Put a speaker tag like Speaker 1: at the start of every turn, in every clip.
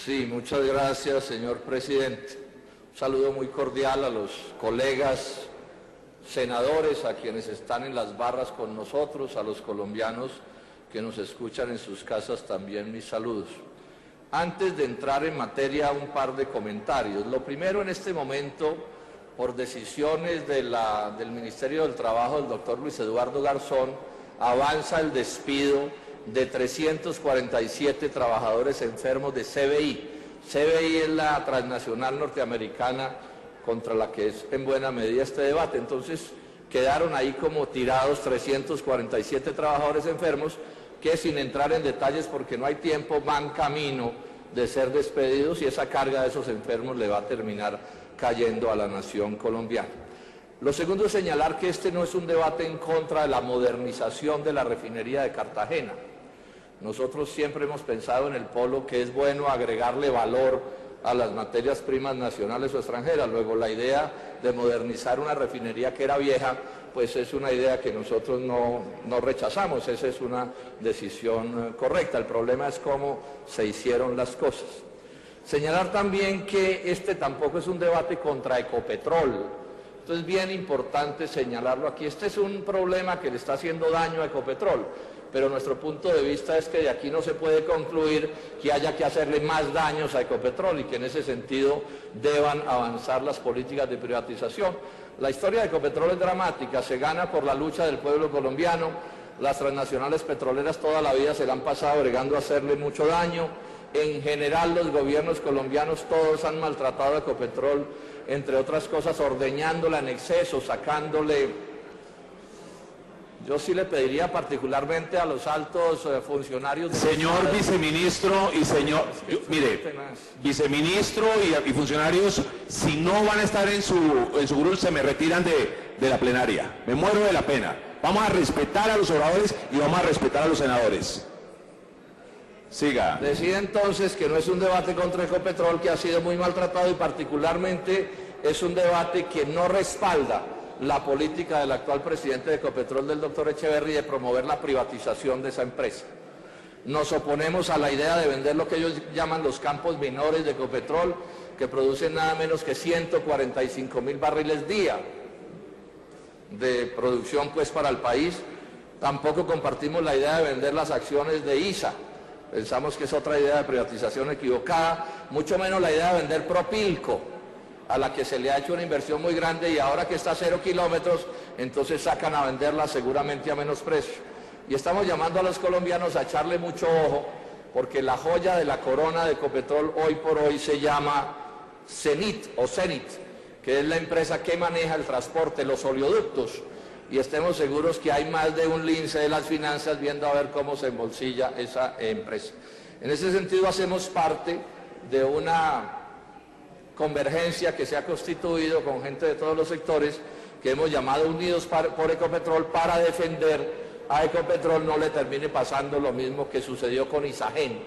Speaker 1: Sí, muchas gracias, señor presidente. Un saludo muy cordial a los colegas senadores, a quienes están en las barras con nosotros, a los colombianos que nos escuchan en sus casas también mis saludos. Antes de entrar en materia, un par de comentarios. Lo primero, en este momento, por decisiones del Ministerio del Trabajo del doctor Luis Eduardo Garzón, avanza el despido de 347 trabajadores enfermos de CBI. CBI es la transnacional norteamericana contra la que es en buena medida este debate. Entonces quedaron ahí como tirados 347 trabajadores enfermos que, sin entrar en detalles porque no hay tiempo, van camino de ser despedidos y esa carga de esos enfermos le va a terminar cayendo a la nación colombiana. Lo segundo es señalar que este no es un debate en contra de la modernización de la refinería de Cartagena. Nosotros siempre hemos pensado en el polo que es bueno agregarle valor a las materias primas nacionales o extranjeras. Luego, la idea de modernizar una refinería que era vieja, pues es una idea que nosotros no rechazamos, esa es una decisión correcta. El problema es cómo se hicieron las cosas. Señalar también que este tampoco es un debate contra Ecopetrol. Entonces es bien importante señalarlo aquí. Este es un problema que le está haciendo daño a Ecopetrol, pero nuestro punto de vista es que de aquí no se puede concluir que haya que hacerle más daños a Ecopetrol y que en ese sentido deban avanzar las políticas de privatización. La historia de Ecopetrol es dramática, se gana por la lucha del pueblo colombiano. Las transnacionales petroleras toda la vida se la han pasado bregando a hacerle mucho daño. En general, los gobiernos colombianos todos han maltratado a Ecopetrol, entre otras cosas ordeñándola en exceso, sacándole. Yo sí le pediría particularmente a los altos funcionarios...
Speaker 2: Señor viceministro y señor... Mire, viceministro y funcionarios, si no van a estar en su grupo, se me retiran de la plenaria. Me muero de la pena. Vamos a respetar a los oradores y vamos a respetar a los senadores. Siga.
Speaker 1: Decía entonces que no es un debate contra Ecopetrol, que ha sido muy maltratado, y particularmente es un debate que no respalda la política del actual presidente de Ecopetrol, del doctor Echeverry, de promover la privatización de esa empresa. Nos oponemos a la idea de vender lo que ellos llaman los campos menores de Ecopetrol, que producen nada menos que 145.000 barriles día de producción pues para el país. Tampoco compartimos la idea de vender las acciones de ISA. Pensamos que es otra idea de privatización equivocada, mucho menos la idea de vender Propilco, a la que se le ha hecho una inversión muy grande y ahora que está a 0 kilómetros, entonces sacan a venderla seguramente a menos precio. Y estamos llamando a los colombianos a echarle mucho ojo, porque la joya de la corona de Ecopetrol hoy por hoy se llama Cenit, que es la empresa que maneja el transporte, los oleoductos, y estemos seguros que hay más de un lince de las finanzas viendo a ver cómo se embolsilla esa empresa. En ese sentido hacemos parte de una convergencia que se ha constituido con gente de todos los sectores que hemos llamado Unidos por Ecopetrol, para defender a Ecopetrol no le termine pasando lo mismo que sucedió con Isagen.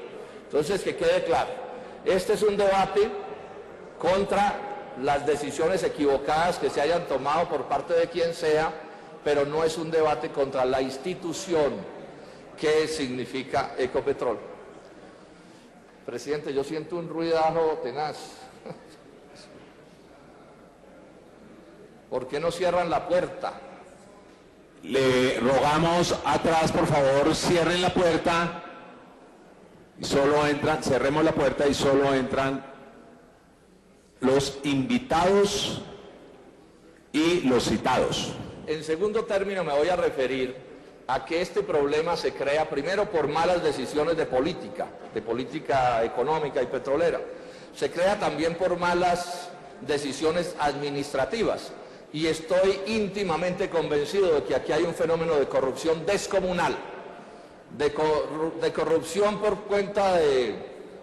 Speaker 1: Entonces, que quede claro, este es un debate contra las decisiones equivocadas que se hayan tomado por parte de quien sea, pero no es un debate contra la institución que significa Ecopetrol. Presidente, yo siento un ruidajo tenaz. ¿Por qué no cierran la puerta?
Speaker 2: Le rogamos atrás, por favor, cierren la puerta y solo entran, cerremos la puerta y solo entran los invitados y los citados.
Speaker 1: En segundo término, me voy a referir a que este problema se crea primero por malas decisiones de política económica y petrolera. Se crea también por malas decisiones administrativas. Y estoy íntimamente convencido de que aquí hay un fenómeno de corrupción descomunal, de corrupción por cuenta de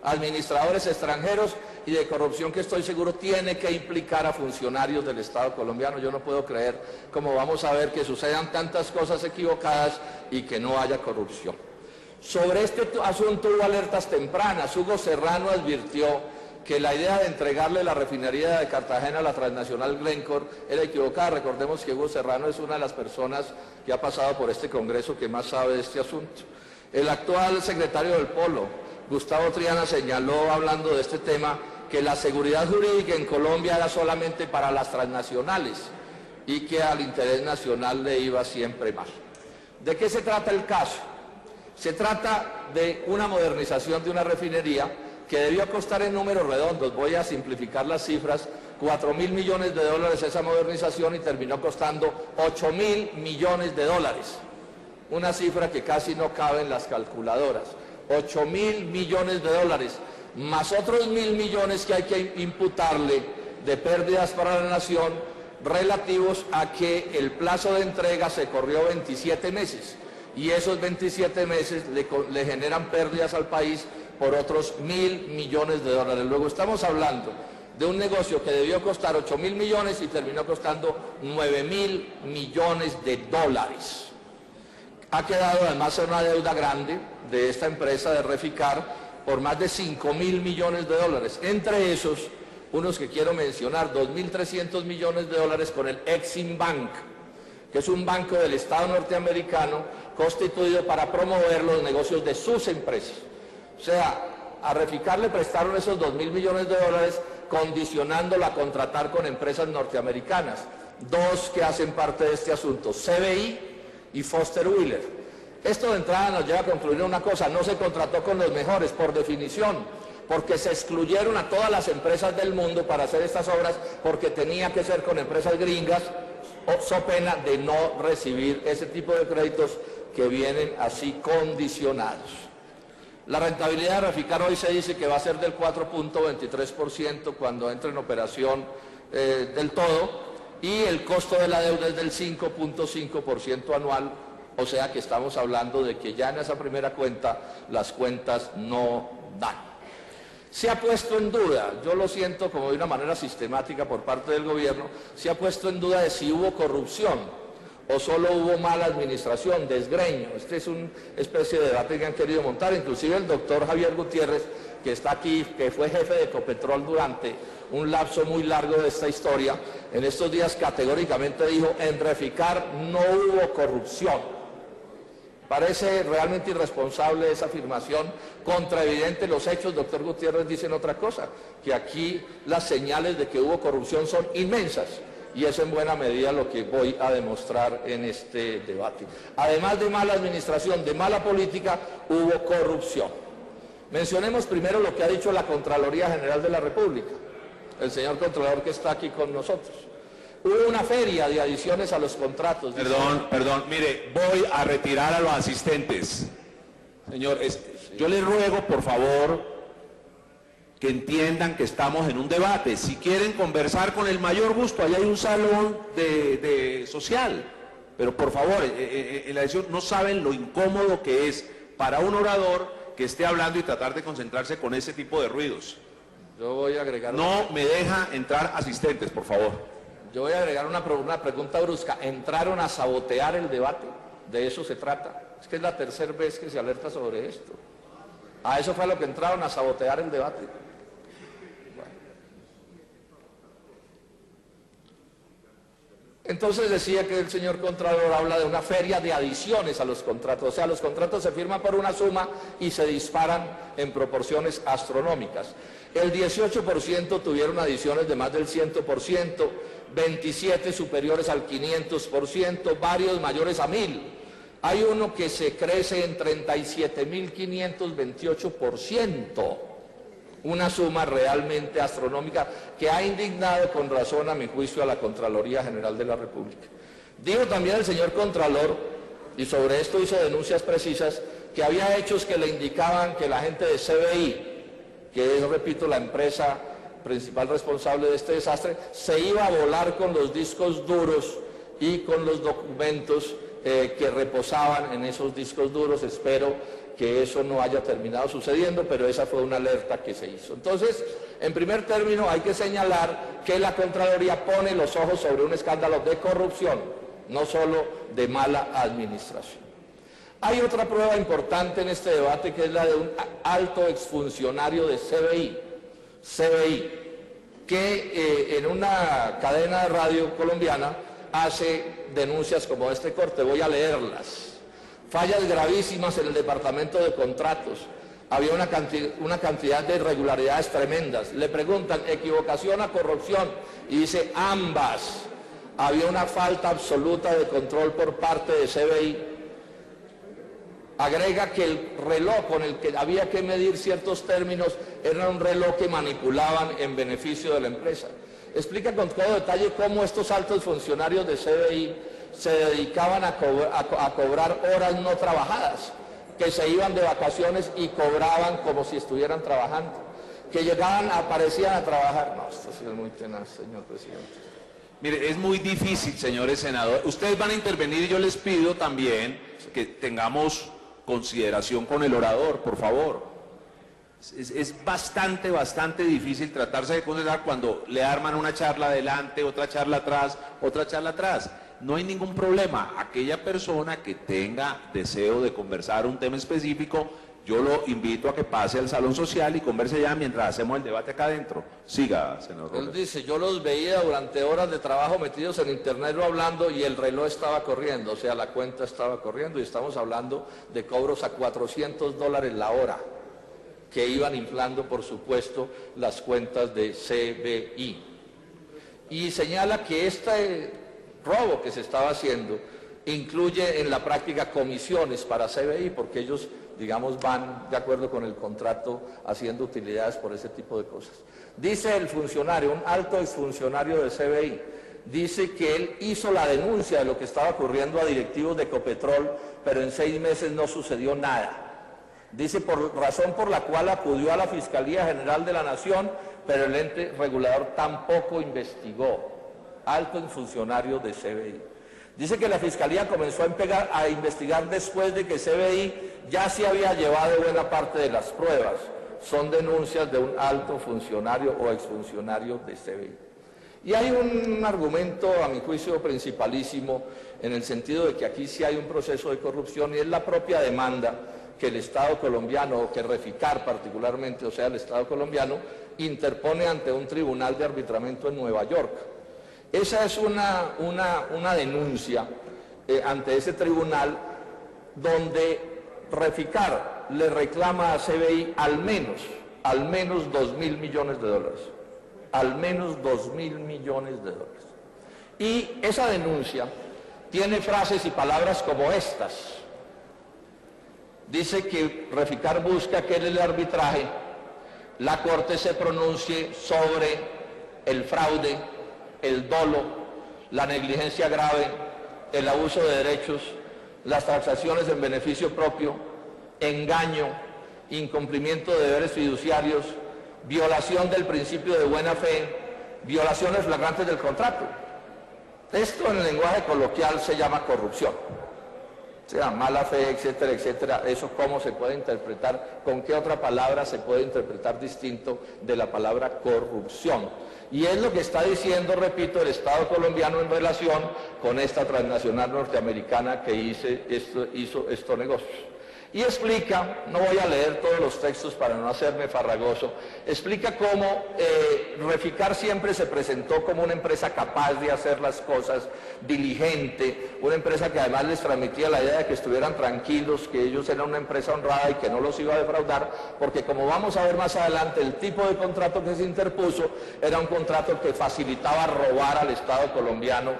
Speaker 1: administradores extranjeros y de corrupción que estoy seguro tiene que implicar a funcionarios del Estado colombiano. Yo no puedo creer cómo vamos a ver que sucedan tantas cosas equivocadas y que no haya corrupción. Sobre este asunto hubo alertas tempranas. Hugo Serrano advirtió que la idea de entregarle la refinería de Cartagena a la transnacional Glencore era equivocada. Recordemos que Hugo Serrano es una de las personas que ha pasado por este Congreso que más sabe de este asunto. El actual secretario del Polo, Gustavo Triana señaló, hablando de este tema, que la seguridad jurídica en Colombia era solamente para las transnacionales y que al interés nacional le iba siempre mal. ¿De qué se trata el caso? Se trata de una modernización de una refinería que debió costar en números redondos, voy a simplificar las cifras, 4.000 millones de dólares esa modernización y terminó costando 8.000 millones de dólares. Una cifra que casi no cabe en las calculadoras. 8.000 millones de dólares, más otros 1.000 millones que hay que imputarle de pérdidas para la nación relativos a que el plazo de entrega se corrió 27 meses y esos 27 meses le generan pérdidas al país por otros 1.000 millones de dólares. Luego estamos hablando de un negocio que debió costar 8.000 millones y terminó costando 9.000 millones de dólares. Ha quedado además una deuda grande de esta empresa de Reficar por más de 5.000 millones de dólares. Entre esos, unos que quiero mencionar, 2.300 millones de dólares con el Exim Bank, que es un banco del Estado norteamericano constituido para promover los negocios de sus empresas. O sea, a Reficar le prestaron esos 2.000 millones de dólares condicionándola a contratar con empresas norteamericanas, dos que hacen parte de este asunto, CBI y Foster Wheeler. Esto de entrada nos lleva a concluir una cosa: no se contrató con los mejores, por definición, porque se excluyeron a todas las empresas del mundo para hacer estas obras, porque tenía que ser con empresas gringas, so pena de no recibir ese tipo de créditos que vienen así condicionados. La rentabilidad de Reficar hoy se dice que va a ser del 4.23% cuando entre en operación del todo, y el costo de la deuda es del 5.5% anual, o sea que estamos hablando de que ya en esa primera cuenta las cuentas no dan. Se ha puesto en duda, yo lo siento como de una manera sistemática por parte del gobierno, se ha puesto en duda de si hubo corrupción o solo hubo mala administración, desgreño. Este es una especie de debate que han querido montar, inclusive el doctor Javier Gutiérrez, que está aquí, que fue jefe de Ecopetrol durante un lapso muy largo de esta historia, en estos días categóricamente dijo: en Reficar no hubo corrupción. Parece realmente irresponsable esa afirmación, contraevidente. Los hechos, doctor Gutiérrez, dicen otra cosa, que aquí las señales de que hubo corrupción son inmensas, y es en buena medida lo que voy a demostrar en este debate. Además de mala administración, de mala política, hubo corrupción. Mencionemos primero lo que ha dicho la Contraloría General de la República, el señor Contralor que está aquí con nosotros. Hubo una feria de adiciones a los contratos.
Speaker 2: Perdón, mire, voy a retirar a los asistentes. Señor, yo le ruego, por favor, que entiendan que estamos en un debate. Si quieren conversar, con el mayor gusto, ahí hay un salón de social. Pero por favor, en la edición no saben lo incómodo que es para un orador que esté hablando y tratar de concentrarse con ese tipo de ruidos.
Speaker 1: Yo voy a agregar...
Speaker 2: No me deja entrar asistentes, por favor.
Speaker 1: Yo voy a agregar una pregunta brusca. ¿Entraron a sabotear el debate? ¿De eso se trata? Es que es la tercera vez que se alerta sobre esto. A eso fue a lo que entraron, a sabotear el debate. Entonces decía que el señor Contralor habla de una feria de adiciones a los contratos, o sea, los contratos se firman por una suma y se disparan en proporciones astronómicas. El 18% tuvieron adiciones de más del 100%, 27 superiores al 500%, varios mayores a 1.000. Hay uno que se crece en 37.528%. Una suma realmente astronómica que ha indignado con razón, a mi juicio, a la Contraloría General de la República. Dijo también el señor Contralor, y sobre esto hizo denuncias precisas, que había hechos que le indicaban que la gente de CBI, que es, repito, la empresa principal responsable de este desastre, se iba a volar con los discos duros y con los documentos que reposaban en esos discos duros. Espero que eso no haya terminado sucediendo, pero esa fue una alerta que se hizo. Entonces, en primer término, hay que señalar que la Contraloría pone los ojos sobre un escándalo de corrupción, no solo de mala administración. Hay otra prueba importante en este debate, que es la de un alto exfuncionario de CBI, que en una cadena de radio colombiana hace denuncias como de este corte. Voy a leerlas. Fallas gravísimas en el departamento de contratos. había una cantidad de irregularidades tremendas. Le preguntan, ¿equivocación o corrupción? Y dice, ambas. Había una falta absoluta de control por parte de CBI. Agrega que el reloj con el que había que medir ciertos términos era un reloj que manipulaban en beneficio de la empresa. Explica con todo detalle cómo estos altos funcionarios de CBI se dedicaban a cobrar horas no trabajadas, que se iban de vacaciones y cobraban como si estuvieran trabajando, que llegaban, aparecían a trabajar. No, esto sí es muy tenaz, señor presidente.
Speaker 2: Mire, es muy difícil, señores senadores. Ustedes van a intervenir y yo les pido también que tengamos consideración con el orador, por favor. Es bastante difícil tratarse de considerar cuando le arman una charla adelante, otra charla atrás, otra charla atrás. No hay ningún problema. Aquella persona que tenga deseo de conversar un tema específico, yo lo invito a que pase al salón social y converse ya mientras hacemos el debate acá adentro. Siga, senador Robles.
Speaker 1: Él dice, yo los veía durante horas de trabajo metidos en internet hablando y el reloj estaba corriendo, o sea, la cuenta estaba corriendo y estamos hablando de cobros a $400 la hora, que iban inflando, por supuesto, las cuentas de CBI. Y señala que este robo que se estaba haciendo incluye en la práctica comisiones para CBI, porque ellos, digamos, van de acuerdo con el contrato haciendo utilidades por ese tipo de cosas. Dice el funcionario, un alto exfuncionario de CBI, dice que él hizo la denuncia de lo que estaba ocurriendo a directivos de Ecopetrol, pero en 6 meses no sucedió nada. Dice, razón por la cual acudió a la Fiscalía General de la Nación, pero el ente regulador tampoco investigó. Alto funcionario de CBI. Dice que la Fiscalía comenzó a investigar después de que CBI ya se había llevado buena parte de las pruebas. Son denuncias de un alto funcionario o exfuncionario de CBI. Y hay un argumento, a mi juicio, principalísimo, en el sentido de que aquí sí hay un proceso de corrupción y es la propia demanda que el Estado colombiano, o que Reficar particularmente, o sea, el Estado colombiano, interpone ante un tribunal de arbitramiento en Nueva York. Esa es una denuncia ante ese tribunal donde Reficar le reclama a CBI al menos $2.000 millones. Al menos $2.000 millones. Y esa denuncia tiene frases y palabras como estas. Dice que Reficar busca que en el arbitraje la Corte se pronuncie sobre el fraude, el dolo, la negligencia grave, el abuso de derechos, las transacciones en beneficio propio, engaño, incumplimiento de deberes fiduciarios, violación del principio de buena fe, violaciones flagrantes del contrato. Esto en el lenguaje coloquial se llama corrupción. O sea, mala fe, etcétera, etcétera. Eso cómo se puede interpretar, con qué otra palabra se puede interpretar distinto de la palabra corrupción. Y es lo que está diciendo, repito, el Estado colombiano en relación con esta transnacional norteamericana que hizo estos negocios. Y explica, no voy a leer todos los textos para no hacerme farragoso, explica cómo Reficar siempre se presentó como una empresa capaz de hacer las cosas, diligente, una empresa que además les transmitía la idea de que estuvieran tranquilos, que ellos eran una empresa honrada y que no los iba a defraudar, porque como vamos a ver más adelante, el tipo de contrato que se interpuso era un contrato que facilitaba robar al Estado colombiano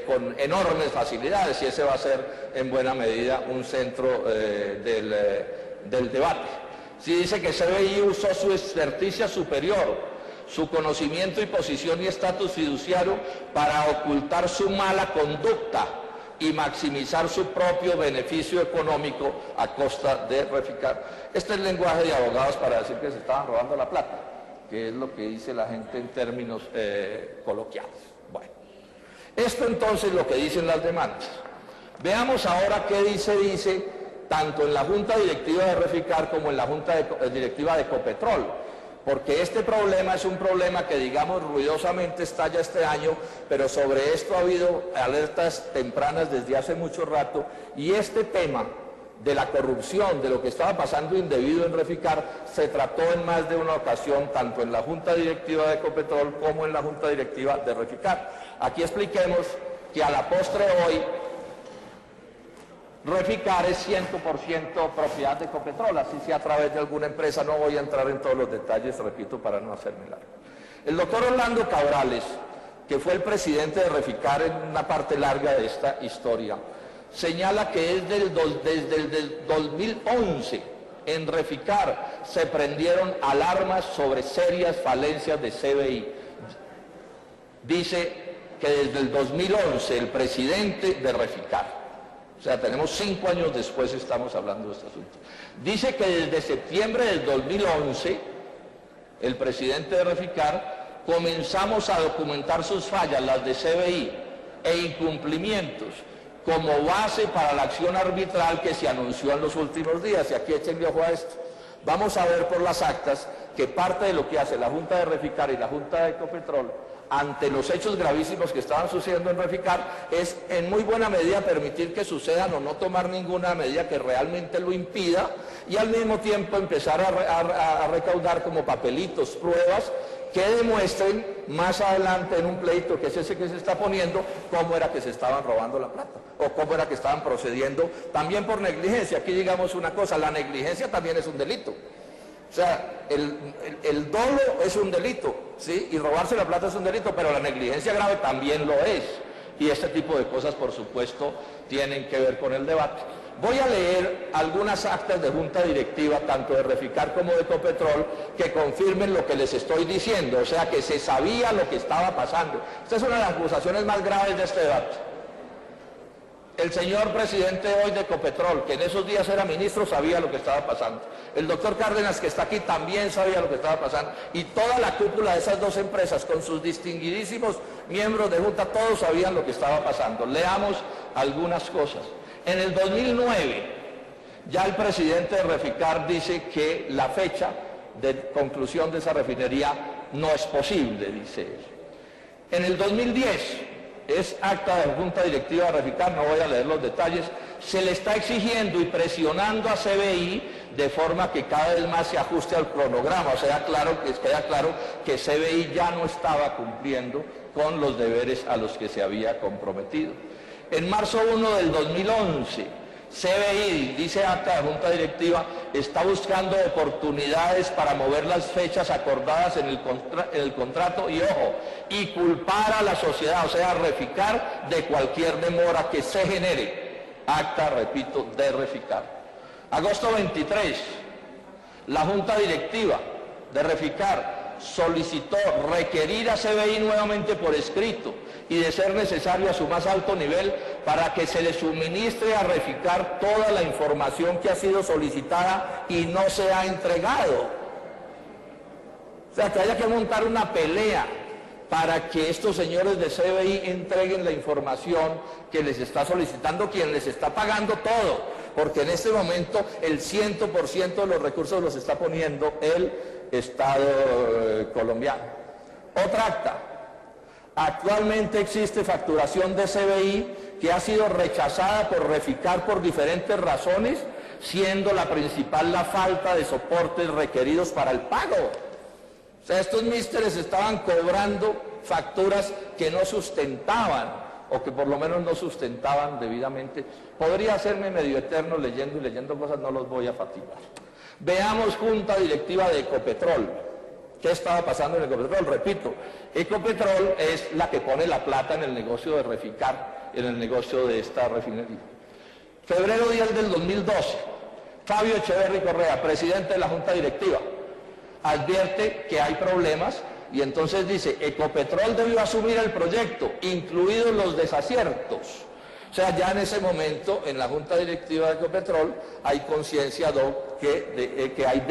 Speaker 1: con enormes facilidades, y ese va a ser en buena medida un centro del debate. Sí, dice que CBI usó su experticia superior, su conocimiento y posición y estatus fiduciario para ocultar su mala conducta y maximizar su propio beneficio económico a costa de Reficar. Este es el lenguaje de abogados para decir que se estaban robando la plata, que es lo que dice la gente en términos coloquiales. Bueno. Esto entonces es lo que dicen las demandas. Veamos ahora qué dice tanto en la Junta Directiva de Reficar como en la Junta Directiva de Ecopetrol, porque este problema es un problema que, digamos, ruidosamente estalla este año, pero sobre esto ha habido alertas tempranas desde hace mucho rato, y este tema de la corrupción, de lo que estaba pasando indebido en Reficar, se trató en más de una ocasión, tanto en la Junta Directiva de Ecopetrol como en la Junta Directiva de Reficar. Aquí expliquemos que a la postre hoy Reficar es 100% propiedad de Ecopetrol, así sea a través de alguna empresa. No voy a entrar en todos los detalles, repito, para no hacerme largo. El doctor Orlando Cabrales, que fue el presidente de Reficar en una parte larga de esta historia, señala que desde el 2011 en Reficar se prendieron alarmas sobre serias falencias de CBI. Dice que desde el 2011 el presidente de Reficar, o sea, tenemos 5 años después estamos hablando de este asunto, dice que desde septiembre del 2011 el presidente de Reficar comenzamos a documentar sus fallas, las de CBI, e incumplimientos como base para la acción arbitral que se anunció en los últimos días. Y aquí échenle ojo a esto. Vamos a ver por las actas que parte de lo que hace la Junta de Reficar y la Junta de Ecopetrol ante los hechos gravísimos que estaban sucediendo en Reficar es en muy buena medida permitir que sucedan o no tomar ninguna medida que realmente lo impida, y al mismo tiempo empezar a recaudar como papelitos, pruebas que demuestren más adelante en un pleito, que es ese que se está poniendo, cómo era que se estaban robando la plata o cómo era que estaban procediendo también por negligencia. Aquí digamos una cosa, la negligencia también es un delito. O sea, el dolo es un delito, ¿sí? Y robarse la plata es un delito, pero la negligencia grave también lo es. Y este tipo de cosas, por supuesto, tienen que ver con el debate. Voy a leer algunas actas de junta directiva, tanto de Reficar como de Ecopetrol, que confirmen lo que les estoy diciendo, o sea, que se sabía lo que estaba pasando. Esta es una de las acusaciones más graves de este debate. El señor presidente hoy de Ecopetrol, que en esos días era ministro, sabía lo que estaba pasando. El doctor Cárdenas, que está aquí, también sabía lo que estaba pasando. Y toda la cúpula de esas dos empresas, con sus distinguidísimos miembros de junta, todos sabían lo que estaba pasando. Leamos algunas cosas. En el 2009, ya el presidente de Reficar dice que la fecha de conclusión de esa refinería no es posible, dice él. En el 2010, es acta de junta directiva de Reficar, no voy a leer los detalles, se le está exigiendo y presionando a CBI de forma que cada vez más se ajuste al cronograma, o sea, queda claro que CBI ya no estaba cumpliendo con los deberes a los que se había comprometido. En marzo 1 del 2011, CBI, dice acta de junta directiva, está buscando oportunidades para mover las fechas acordadas en el contrato y, ojo, y culpar a la sociedad, o sea, Reficar, de cualquier demora que se genere. Acta, repito, de Reficar. Agosto 23, la junta directiva de Reficar solicitó requerir a CBI nuevamente por escrito y, de ser necesario, a su más alto nivel, para que se le suministre a Reficar toda la información que ha sido solicitada y no se ha entregado. O sea, que haya que montar una pelea para que estos señores de CBI entreguen la información que les está solicitando quien les está pagando todo, porque en este momento el 100% de los recursos los está poniendo el Estado colombiano. Otra acta. Actualmente existe facturación de CBI que ha sido rechazada por Reficar por diferentes razones, siendo la principal la falta de soportes requeridos para el pago. O sea, estos místeres estaban cobrando facturas que no sustentaban, o que por lo menos no sustentaban debidamente. Podría hacerme medio eterno leyendo y leyendo cosas, no los voy a fatigar. Veamos junta directiva de Ecopetrol. ¿Qué estaba pasando en Ecopetrol? Repito, Ecopetrol es la que pone la plata en el negocio de Reficar, en el negocio de esta refinería. Febrero 10 del 2012, Fabio Echeverry Correa, presidente de la junta directiva, advierte que hay problemas y entonces dice: Ecopetrol debió asumir el proyecto, incluidos los desaciertos. O sea, ya en ese momento, en la junta directiva de Ecopetrol, hay conciencia de que hay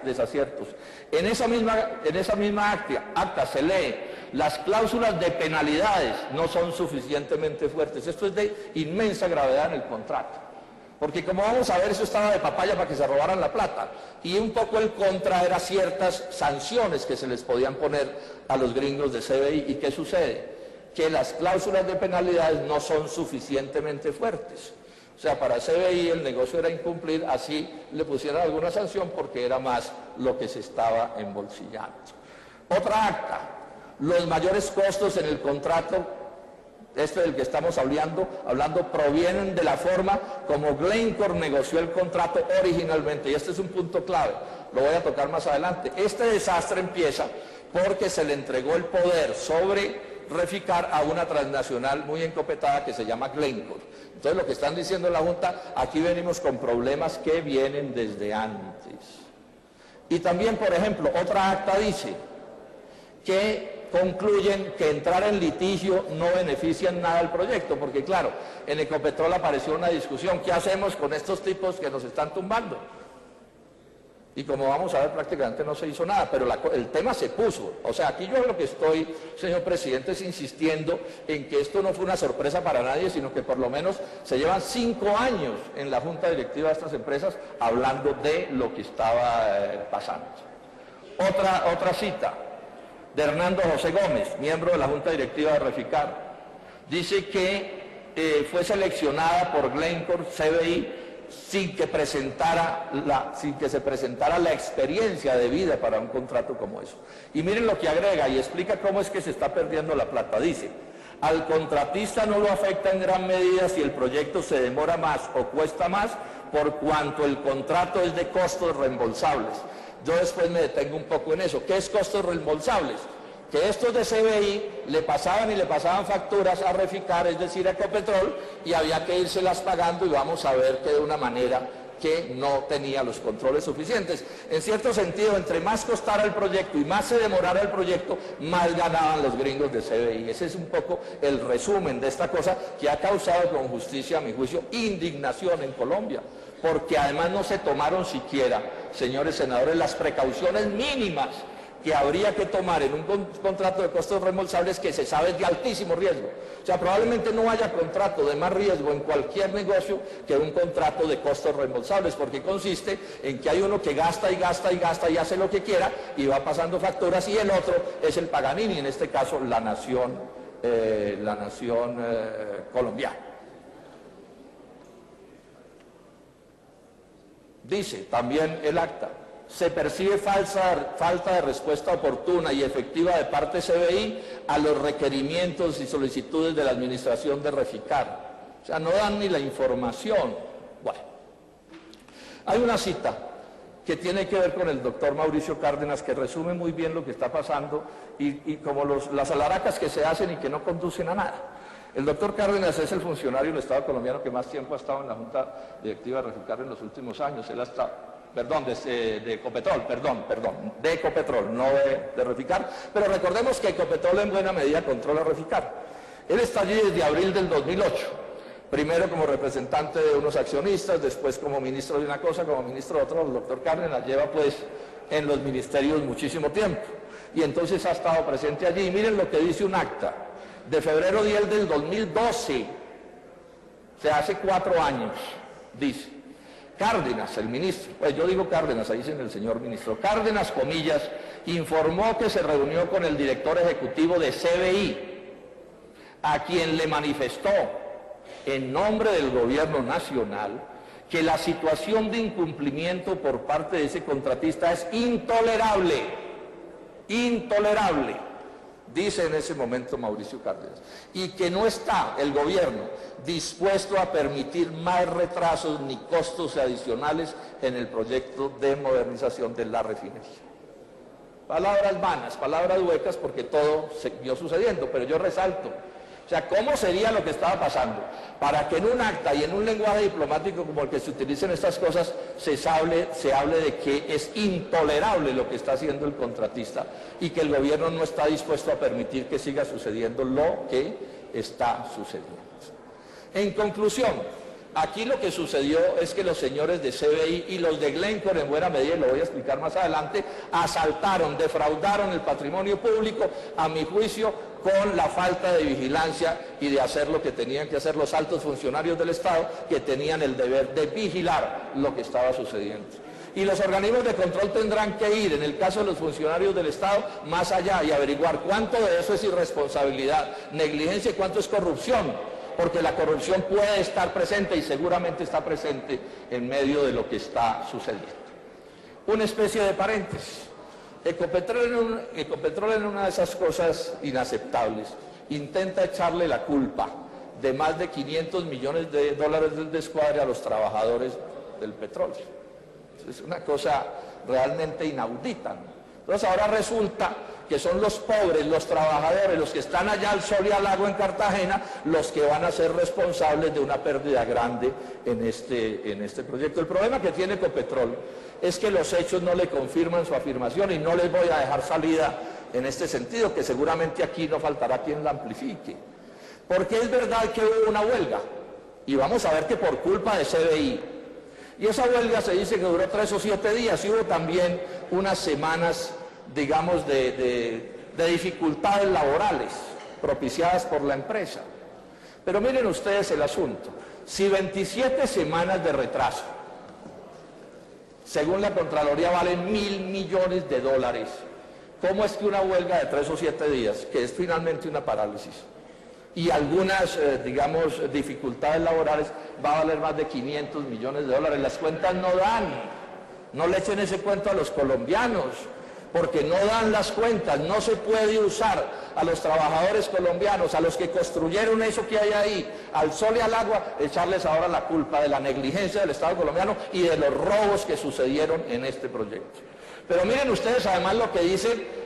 Speaker 1: desaciertos. En esa misma acta se lee: las cláusulas de penalidades no son suficientemente fuertes. Esto es de inmensa gravedad en el contrato. Porque, como vamos a ver, eso estaba de papaya para que se robaran la plata. Y un poco el contra era ciertas sanciones que se les podían poner a los gringos de CBI. ¿Y qué sucede? Que las cláusulas de penalidades no son suficientemente fuertes. O sea, para CBI el negocio era incumplir, así le pusieran alguna sanción, porque era más lo que se estaba embolsillando. Otra acta: los mayores costos en el contrato este del que estamos hablando, provienen de la forma como Glencore negoció el contrato originalmente, y este es un punto clave, lo voy a tocar más adelante. Este desastre empieza porque se le entregó el poder sobre Reficar a una transnacional muy encopetada que se llama Glencore. Entonces lo que están diciendo en la Junta, aquí venimos con problemas que vienen desde antes. Y también, por ejemplo, otra acta dice que concluyen que entrar en litigio no beneficia en nada al proyecto, porque claro, en Ecopetrol apareció una discusión, ¿qué hacemos con estos tipos que nos están tumbando? Y como vamos a ver, prácticamente no se hizo nada, pero el tema se puso. O sea, aquí yo lo que estoy, señor presidente, es insistiendo en que esto no fue una sorpresa para nadie, sino que por lo menos se llevan 5 años en la junta directiva de estas empresas hablando de lo que estaba pasando. Otra cita de Hernando José Gómez, miembro de la junta directiva de Reficar, dice que fue seleccionada por Glencore CBI sin que se presentara la experiencia debida para un contrato como eso. Y miren lo que agrega y explica cómo es que se está perdiendo la plata. Dice, al contratista no lo afecta en gran medida si el proyecto se demora más o cuesta más, por cuanto el contrato es de costos reembolsables. Yo después me detengo un poco en eso. ¿Qué es costos reembolsables? Que estos de CBI le pasaban facturas a Reficar, es decir, a Ecopetrol, y había que írselas pagando, y vamos a ver que de una manera que no tenía los controles suficientes. En cierto sentido, entre más costara el proyecto y más se demorara el proyecto, más ganaban los gringos de CBI. Ese es un poco el resumen de esta cosa que ha causado con justicia, a mi juicio, indignación en Colombia, porque además no se tomaron siquiera, señores senadores, las precauciones mínimas que habría que tomar en un contrato de costos reembolsables que se sabe es de altísimo riesgo. O sea, probablemente no haya contrato de más riesgo en cualquier negocio que un contrato de costos reembolsables, porque consiste en que hay uno que gasta y gasta y gasta y hace lo que quiera y va pasando facturas, y el otro es el Paganini, en este caso la nación colombiana. Dice también el acta, se percibe falta de respuesta oportuna y efectiva de parte CBI a los requerimientos y solicitudes de la administración de Reficar. O sea, no dan ni la información. Bueno, hay una cita que tiene que ver con el doctor Mauricio Cárdenas, que resume muy bien lo que está pasando y como las alaracas que se hacen y que no conducen a nada. El doctor Cárdenas es el funcionario del Estado colombiano que más tiempo ha estado en la Junta Directiva de Reficar en los últimos años. Él ha estado... de Ecopetrol, no de Reficar, pero recordemos que Ecopetrol en buena medida controla Reficar. Él está allí desde abril del 2008, primero como representante de unos accionistas, después como ministro de una cosa, como ministro de otra. El doctor Cárdenas lleva pues en los ministerios muchísimo tiempo, y entonces ha estado presente allí. Y miren lo que dice un acta de febrero 10 del 2012, o sea, hace 4 años, dice: Cárdenas, el ministro, pues yo digo Cárdenas, ahí dicen el señor ministro, Cárdenas, comillas, informó que se reunió con el director ejecutivo de CBI, a quien le manifestó, en nombre del gobierno nacional, que la situación de incumplimiento por parte de ese contratista es intolerable, dice en ese momento Mauricio Cárdenas, y que no está el gobierno dispuesto a permitir más retrasos ni costos adicionales en el proyecto de modernización de la refinería. Palabras vanas, palabras huecas, porque todo siguió sucediendo, pero yo resalto, o sea, ¿cómo sería lo que estaba pasando para que en un acta y en un lenguaje diplomático como el que se utilicen estas cosas se hable de que es intolerable lo que está haciendo el contratista y que el gobierno no está dispuesto a permitir que siga sucediendo lo que está sucediendo? En conclusión, aquí lo que sucedió es que los señores de CBI y los de Glencore, en buena medida, y lo voy a explicar más adelante, asaltaron, defraudaron el patrimonio público, a mi juicio, con la falta de vigilancia y de hacer lo que tenían que hacer los altos funcionarios del Estado, que tenían el deber de vigilar lo que estaba sucediendo. Y los organismos de control tendrán que ir, en el caso de los funcionarios del Estado, más allá y averiguar cuánto de eso es irresponsabilidad, negligencia y cuánto es corrupción, porque la corrupción puede estar presente y seguramente está presente en medio de lo que está sucediendo. Una especie de paréntesis. Ecopetrol en una de esas cosas inaceptables intenta echarle la culpa de más de 500 millones de dólares del descuadre a los trabajadores del petróleo. Es una cosa realmente inaudita, ¿no? Entonces ahora resulta que son los pobres, los trabajadores, los que están allá al sol y al agua en Cartagena, los que van a ser responsables de una pérdida grande en este proyecto. El problema que tiene Ecopetrol es que los hechos no le confirman su afirmación y no les voy a dejar salida en este sentido, que seguramente aquí no faltará quien la amplifique. Porque es verdad que hubo una huelga, y vamos a ver que por culpa de CBI, y esa huelga se dice que duró 3 o 7 días, y hubo también unas semanas, digamos, de dificultades laborales propiciadas por la empresa. Pero miren ustedes el asunto, si 27 semanas de retraso, según la Contraloría, valen $1.000 millones, ¿cómo es que una huelga de 3 o 7 días, que es finalmente una parálisis, y algunas, digamos, dificultades laborales, va a valer más de $500 millones? Las cuentas no dan, no le echen ese cuento a los colombianos, porque no dan las cuentas. No se puede usar a los trabajadores colombianos, a los que construyeron eso que hay ahí, al sol y al agua, echarles ahora la culpa de la negligencia del Estado colombiano y de los robos que sucedieron en este proyecto. Pero miren ustedes además lo que dice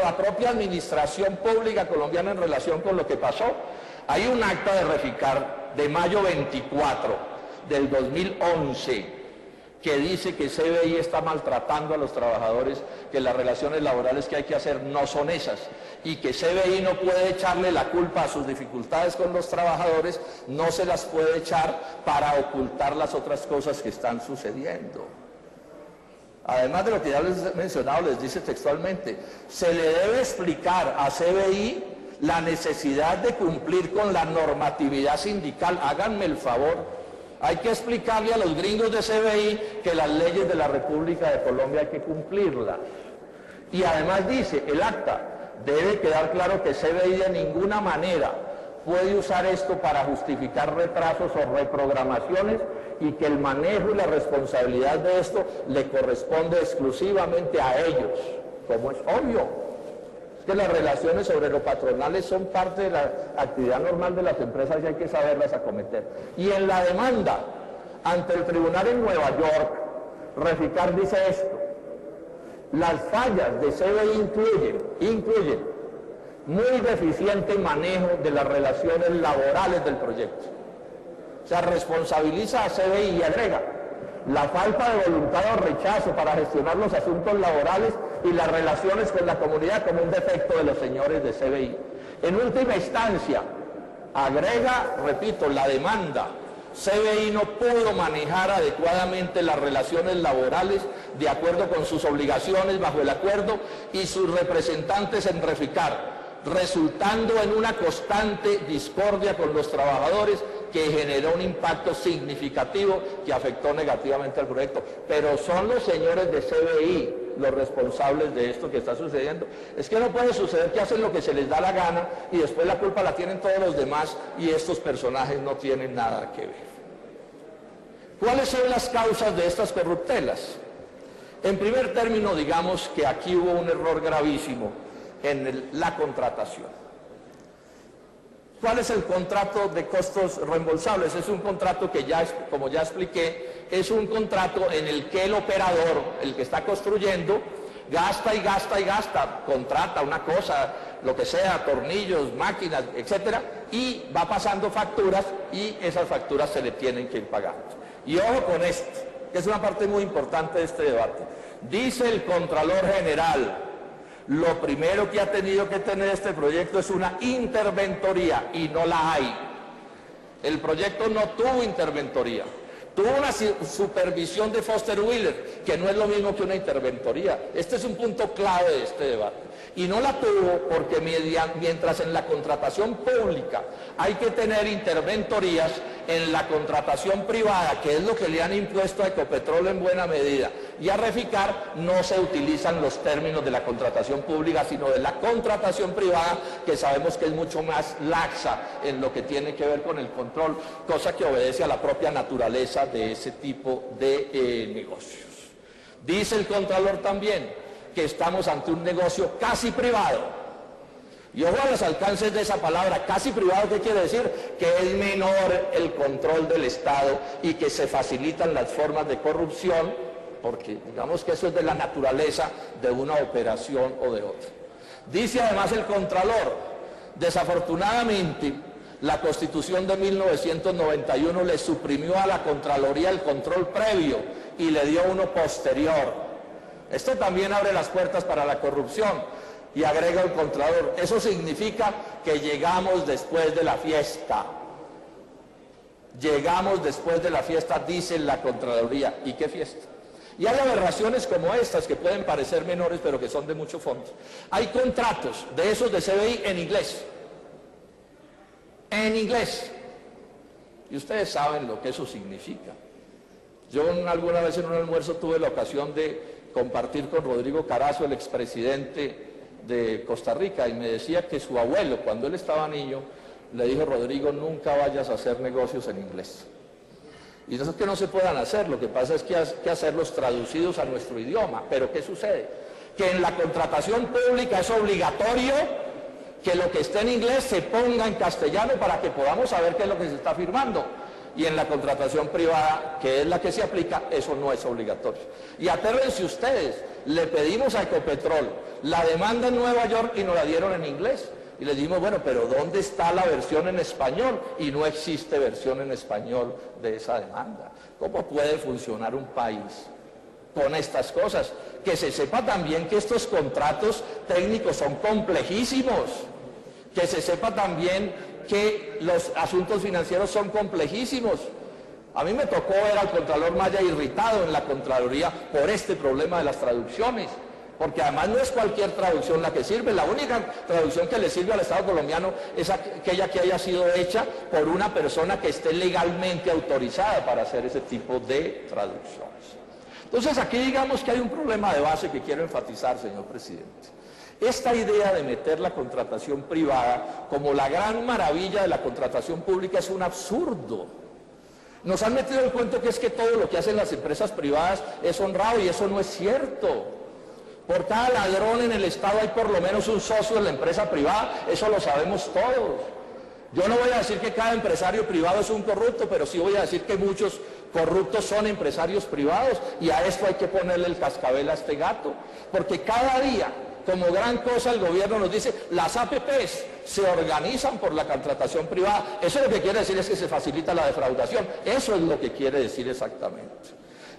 Speaker 1: la propia administración pública colombiana en relación con lo que pasó. Hay un acta de Reficar de mayo 24 del 2011 que dice que CBI está maltratando a los trabajadores, que las relaciones laborales que hay que hacer no son esas, y que CBI no puede echarle la culpa a sus dificultades con los trabajadores, no se las puede echar para ocultar las otras cosas que están sucediendo. Además de lo que ya les he mencionado, les dice textualmente, se le debe explicar a CBI la necesidad de cumplir con la normatividad sindical. Háganme el favor, hay que explicarle a los gringos de CBI que las leyes de la República de Colombia hay que cumplirlas. Y además dice, el acta, debe quedar claro que CBI de ninguna manera puede usar esto para justificar retrasos o reprogramaciones, y que el manejo y la responsabilidad de esto le corresponde exclusivamente a ellos, como es obvio. Es que las relaciones obrero-patronales son parte de la actividad normal de las empresas y hay que saberlas acometer. Y en la demanda ante el tribunal en Nueva York, Reficar dice esto: las fallas de CBI incluyen muy deficiente manejo de las relaciones laborales del proyecto. O sea, responsabiliza a CBI y agrega la falta de voluntad o rechazo para gestionar los asuntos laborales y las relaciones con la comunidad como un defecto de los señores de CBI. En última instancia, agrega, repito, la demanda. CBI no pudo manejar adecuadamente las relaciones laborales de acuerdo con sus obligaciones bajo el acuerdo y sus representantes en Reficar, resultando en una constante discordia con los trabajadores que generó un impacto significativo que afectó negativamente al proyecto. Pero son los señores de CBI los responsables de esto que está sucediendo. Es que no puede suceder que hacen lo que se les da la gana y después la culpa la tienen todos los demás y estos personajes no tienen nada que ver. ¿Cuáles son las causas de estas corruptelas? En primer término, digamos que aquí hubo un error gravísimo en la contratación. ¿Cuál es el contrato de costos reembolsables? Es un contrato que ya, como ya expliqué, es un contrato en el que el operador, el que está construyendo, gasta y gasta y gasta, contrata una cosa, lo que sea, tornillos, máquinas, etcétera, y va pasando facturas y esas facturas se le tienen que ir pagando. Y ojo con esto, que es una parte muy importante de este debate. Dice el Contralor General: lo primero que ha tenido que tener este proyecto es una interventoría, y no la hay. El proyecto no tuvo interventoría, tuvo una supervisión de Foster Wheeler, que no es lo mismo que una interventoría. Este es un punto clave de este debate. Y no la tuvo porque mientras en la contratación pública hay que tener interventorías, en la contratación privada, que es lo que le han impuesto a Ecopetrol en buena medida, y a Reficar, no se utilizan los términos de la contratación pública, sino de la contratación privada, que sabemos que es mucho más laxa en lo que tiene que ver con el control, cosa que obedece a la propia naturaleza de ese tipo de negocios. Dice el Contralor también que estamos ante un negocio casi privado. Y ojo a los alcances de esa palabra, casi privado, ¿qué quiere decir? Que es menor el control del Estado y que se facilitan las formas de corrupción, porque digamos que eso es de la naturaleza de una operación o de otra. Dice además el Contralor, desafortunadamente, la Constitución de 1991 le suprimió a la Contraloría el control previo y le dio uno posterior. Esto también abre las puertas para la corrupción. Y agrega el Contralor, eso significa que llegamos después de la fiesta. Llegamos después de la fiesta, dice la Contraloría. ¿Y qué fiesta? Y hay aberraciones como estas que pueden parecer menores, pero que son de mucho fondo. Hay contratos de esos de CBI en inglés. En inglés. Y ustedes saben lo que eso significa. Yo alguna vez en un almuerzo tuve la ocasión de compartir con Rodrigo Carazo, el expresidente de Costa Rica, y me decía que su abuelo, cuando él estaba niño, le dijo: Rodrigo, nunca vayas a hacer negocios en inglés. Y no es que no se puedan hacer, lo que pasa es que hay que hacerlos traducidos a nuestro idioma. Pero ¿qué sucede? Que en la contratación pública es obligatorio que lo que esté en inglés se ponga en castellano para que podamos saber qué es lo que se está firmando. Y en la contratación privada, que es la que se aplica, eso no es obligatorio. Y atérrense ustedes, le pedimos a Ecopetrol la demanda en Nueva York y nos la dieron en inglés. Y les dijimos, bueno, pero ¿dónde está la versión en español? Y no existe versión en español de esa demanda. ¿Cómo puede funcionar un país con estas cosas? Que se sepa también que estos contratos técnicos son complejísimos. Que se sepa también que los asuntos financieros son complejísimos. A mí me tocó ver al Contralor Maya irritado en la Contraloría por este problema de las traducciones, porque además no es cualquier traducción la que sirve. La única traducción que le sirve al Estado colombiano es aquella que haya sido hecha por una persona que esté legalmente autorizada para hacer ese tipo de traducciones. Entonces aquí digamos que hay un problema de base que quiero enfatizar, señor presidente. Esta idea de meter la contratación privada como la gran maravilla de la contratación pública es un absurdo. Nos han metido el cuento que es que todo lo que hacen las empresas privadas es honrado, y eso no es cierto. Por cada ladrón en el Estado hay por lo menos un socio de la empresa privada, eso lo sabemos todos. Yo no voy a decir que cada empresario privado es un corrupto, pero sí voy a decir que muchos corruptos son empresarios privados, y a esto hay que ponerle el cascabel a este gato, porque cada día, como gran cosa, el gobierno nos dice, las APPs se organizan por la contratación privada. Eso lo que quiere decir es que se facilita la defraudación. Eso es lo que quiere decir exactamente.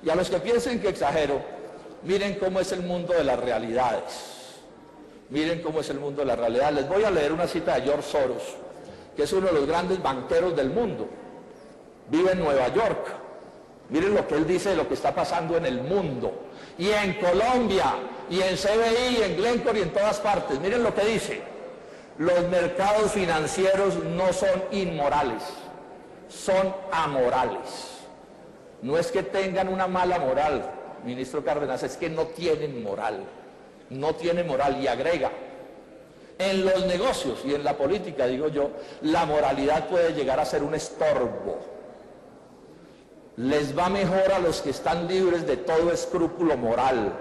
Speaker 1: Y a los que piensen que exagero, miren cómo es el mundo de las realidades. Miren cómo es el mundo de la realidad. Les voy a leer una cita de George Soros, que es uno de los grandes banqueros del mundo. Vive en Nueva York. Miren lo que él dice de lo que está pasando en el mundo. Y en Colombia, y en CBI, y en Glencore, y en todas partes. Miren lo que dice: los mercados financieros no son inmorales, son amorales. No es que tengan una mala moral, ministro Cárdenas, es que no tienen moral. No tienen moral. Y agrega, en los negocios y en la política, digo yo, la moralidad puede llegar a ser un estorbo. Les va mejor a los que están libres de todo escrúpulo moral.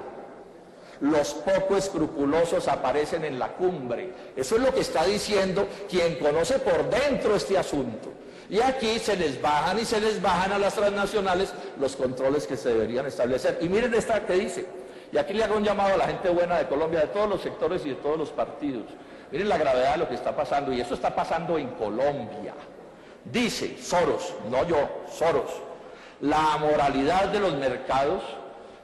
Speaker 1: Los poco escrupulosos aparecen en la cumbre. Eso es lo que está diciendo quien conoce por dentro este asunto. Y aquí se les bajan y se les bajan a las transnacionales los controles que se deberían establecer. Y miren esta que dice, y aquí le hago un llamado a la gente buena de Colombia, de todos los sectores y de todos los partidos. Miren la gravedad de lo que está pasando, y eso está pasando en Colombia. Dice Soros, no yo, Soros: la amoralidad de los mercados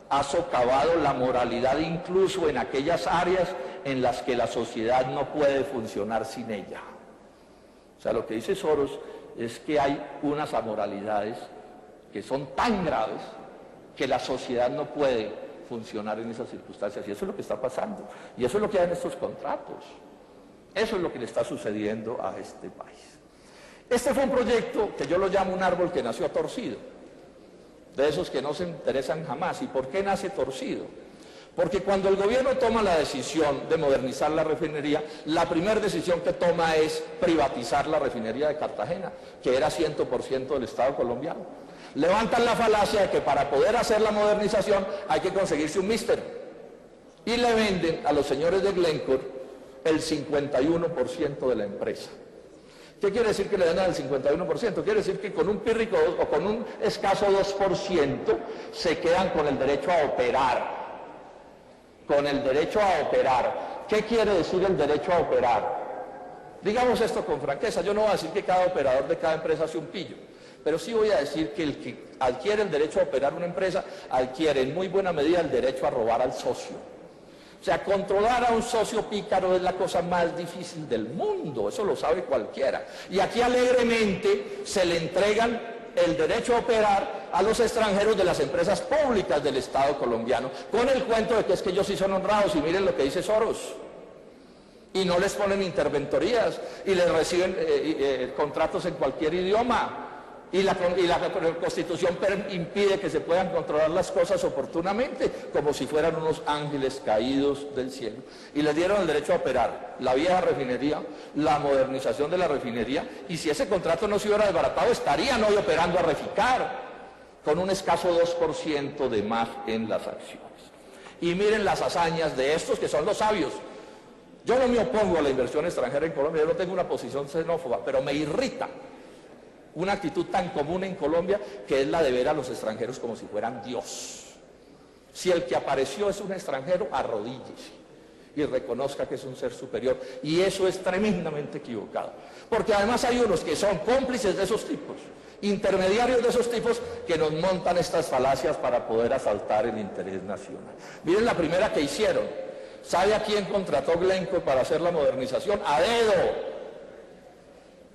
Speaker 1: ha socavado la moralidad incluso en aquellas áreas en las que la sociedad no puede funcionar sin ella. O sea, lo que dice Soros es que hay unas amoralidades que son tan graves que la sociedad no puede funcionar en esas circunstancias, y eso es lo que está pasando, y eso es lo que hay en estos contratos. Eso es lo que le está sucediendo a este país. Este fue un proyecto que yo lo llamo un árbol que nació torcido, de esos que no se interesan jamás. ¿Y por qué nace torcido? Porque cuando el gobierno toma la decisión de modernizar la refinería, la primera decisión que toma es privatizar la refinería de Cartagena, que era 100% del Estado colombiano. Levantan la falacia de que para poder hacer la modernización hay que conseguirse un mister, y le venden a los señores de Glencore el 51% de la empresa. ¿Qué quiere decir que le den el 51%? Quiere decir que con un pírrico o con un escaso 2% se quedan con el derecho a operar. Con el derecho a operar. ¿Qué quiere decir el derecho a operar? Digamos esto con franqueza, yo no voy a decir que cada operador de cada empresa hace un pillo, pero sí voy a decir que el que adquiere el derecho a operar una empresa, adquiere en muy buena medida el derecho a robar al socio. O sea, controlar a un socio pícaro es la cosa más difícil del mundo, eso lo sabe cualquiera. Y aquí alegremente se le entregan el derecho a operar a los extranjeros de las empresas públicas del Estado colombiano, con el cuento de que es que ellos sí son honrados, y miren lo que dice Soros. Y no les ponen interventorías, y les reciben contratos en cualquier idioma. Y la Constitución impide que se puedan controlar las cosas oportunamente, como si fueran unos ángeles caídos del cielo. Y les dieron el derecho a operar la vieja refinería, la modernización de la refinería, y si ese contrato no se hubiera desbaratado, estarían hoy operando a Reficar, con un escaso 2% de más en las acciones. Y miren las hazañas de estos que son los sabios. Yo no me opongo a la inversión extranjera en Colombia, yo no tengo una posición xenófoba, pero me irrita una actitud tan común en Colombia, que es la de ver a los extranjeros como si fueran Dios. Si el que apareció es un extranjero, arrodíllese y reconozca que es un ser superior. Y eso es tremendamente equivocado. Porque además hay unos que son cómplices de esos tipos, intermediarios de esos tipos, que nos montan estas falacias para poder asaltar el interés nacional. Miren la primera que hicieron. ¿Sabe a quién contrató Glencore para hacer la modernización? A dedo.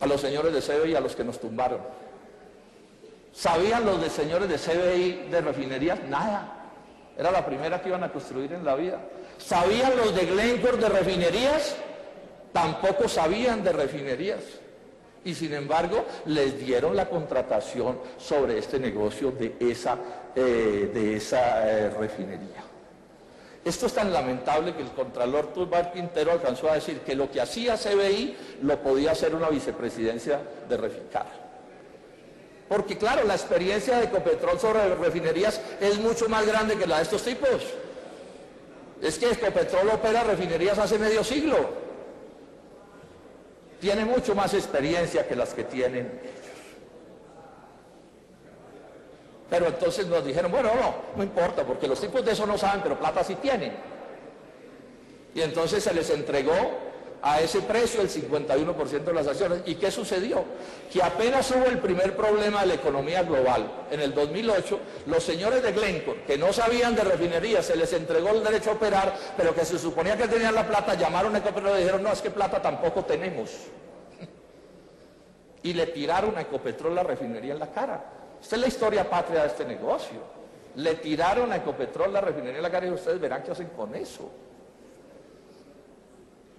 Speaker 1: A los señores de CBI, a los que nos tumbaron. ¿Sabían los de señores de CBI de refinerías? Nada. Era la primera que iban a construir en la vida. ¿Sabían los de Glencore de refinerías? Tampoco sabían de refinerías. Y sin embargo, les dieron la contratación sobre este negocio de esa refinería. Esto es tan lamentable que el contralor Turbar Quintero alcanzó a decir que lo que hacía CBI lo podía hacer una vicepresidencia de Reficar. Porque claro, la experiencia de Ecopetrol sobre refinerías es mucho más grande que la de estos tipos. Es que Ecopetrol opera refinerías hace medio siglo. Tiene mucho más experiencia que las que tienen ellos. Pero entonces nos dijeron, bueno, no importa, porque los tipos de eso no saben, pero plata sí tienen. Y entonces se les entregó a ese precio el 51% de las acciones. ¿Y qué sucedió? Que apenas hubo el primer problema de la economía global, en el 2008, los señores de Glencore, que no sabían de refinería, se les entregó el derecho a operar, pero que se suponía que tenían la plata, llamaron a Ecopetrol y dijeron, no, es que plata tampoco tenemos. Y le tiraron a Ecopetrol la refinería en la cara. Esta es la historia patria de este negocio. Le tiraron a Ecopetrol la refinería en la cara y ustedes verán qué hacen con eso.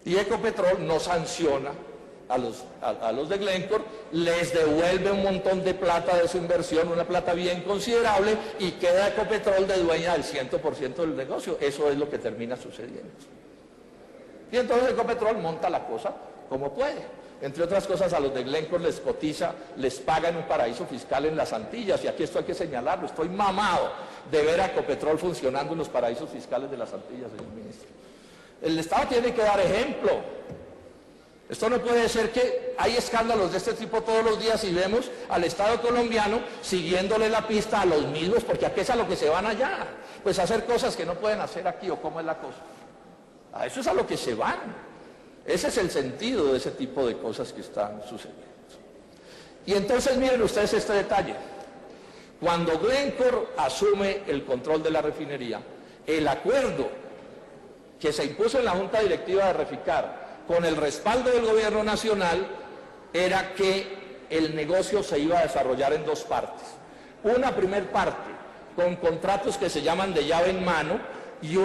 Speaker 1: Y Ecopetrol no sanciona a los de Glencore, les devuelve un montón de plata de su inversión, una plata bien considerable, y queda Ecopetrol de dueña del 100% del negocio. Eso es lo que termina sucediendo. Y entonces Ecopetrol monta la cosa como puede. Entre otras cosas, a los de Glencore les cotiza, les paga en un paraíso fiscal en las Antillas, y aquí esto hay que señalarlo. Estoy mamado de ver a Ecopetrol funcionando en los paraísos fiscales de las Antillas, señor ministro. El Estado tiene que dar ejemplo. Esto no puede ser que hay escándalos de este tipo todos los días y vemos al Estado colombiano siguiéndole la pista a los mismos, porque ¿a qué es a lo que se van allá? Pues a hacer cosas que no pueden hacer aquí, o cómo es la cosa. A eso es a lo que se van. Ese es el sentido de ese tipo de cosas que están sucediendo. Y entonces miren ustedes este detalle. Cuando Glencore asume el control de la refinería, el acuerdo que se impuso en la Junta Directiva de Reficar, con el respaldo del gobierno nacional, era que el negocio se iba a desarrollar en dos partes. Una primer parte con contratos que se llaman de llave en mano y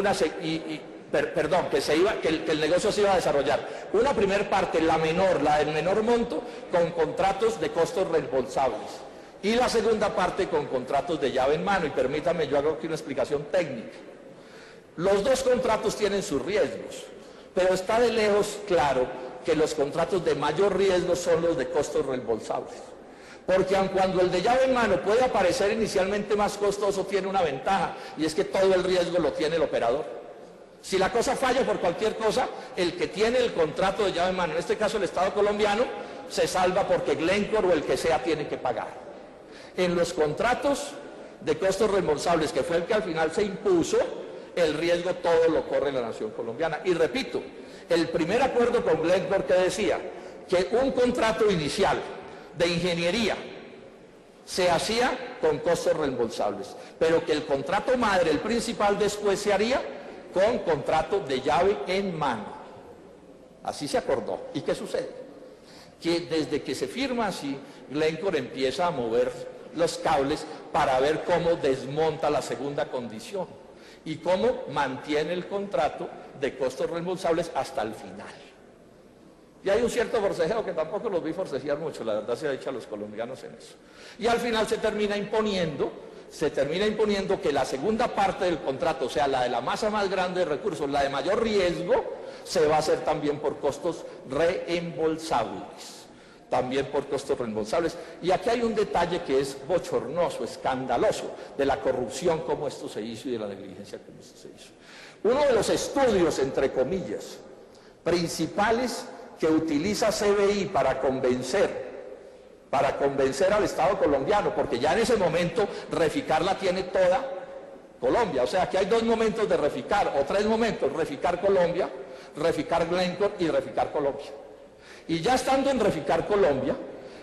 Speaker 1: que el negocio se iba a desarrollar. Una primer parte, la del menor monto, con contratos de costos reembolsables. Y la segunda parte con contratos de llave en mano. Y permítanme, yo hago aquí una explicación técnica. Los dos contratos tienen sus riesgos, pero está de lejos claro que los contratos de mayor riesgo son los de costos reembolsables. Porque aun cuando el de llave en mano puede parecer inicialmente más costoso, tiene una ventaja, y es que todo el riesgo lo tiene el operador. Si la cosa falla por cualquier cosa, el que tiene el contrato de llave en mano, en este caso el Estado colombiano, se salva porque Glencore o el que sea tiene que pagar. En los contratos de costos reembolsables, que fue el que al final se impuso, el riesgo todo lo corre la nación colombiana. Y repito, el primer acuerdo con Glencore que decía que un contrato inicial de ingeniería se hacía con costos reembolsables, pero que el contrato madre, el principal, después se haría con contrato de llave en mano. Así se acordó. ¿Y qué sucede? Que desde que se firma así, Glencore empieza a mover los cables para ver cómo desmonta la segunda condición y cómo mantiene el contrato de costos reembolsables hasta el final. Y hay un cierto forcejeo que tampoco los vi forcejear mucho, la verdad se ha dicho a los colombianos en eso. Y al final se termina imponiendo que la segunda parte del contrato, o sea, la de la masa más grande de recursos, la de mayor riesgo, se va a hacer también por costos reembolsables. También por costos reembolsables. Y aquí hay un detalle que es bochornoso, escandaloso, de la corrupción como esto se hizo y de la negligencia como esto se hizo. Uno de los estudios, entre comillas, principales que utiliza CBI para convencer al Estado colombiano, porque ya en ese momento Reficar la tiene toda Colombia, o sea que hay dos momentos de Reficar, o tres momentos: Reficar Colombia, Reficar Glencore y Reficar Colombia. Y ya estando en Reficar Colombia,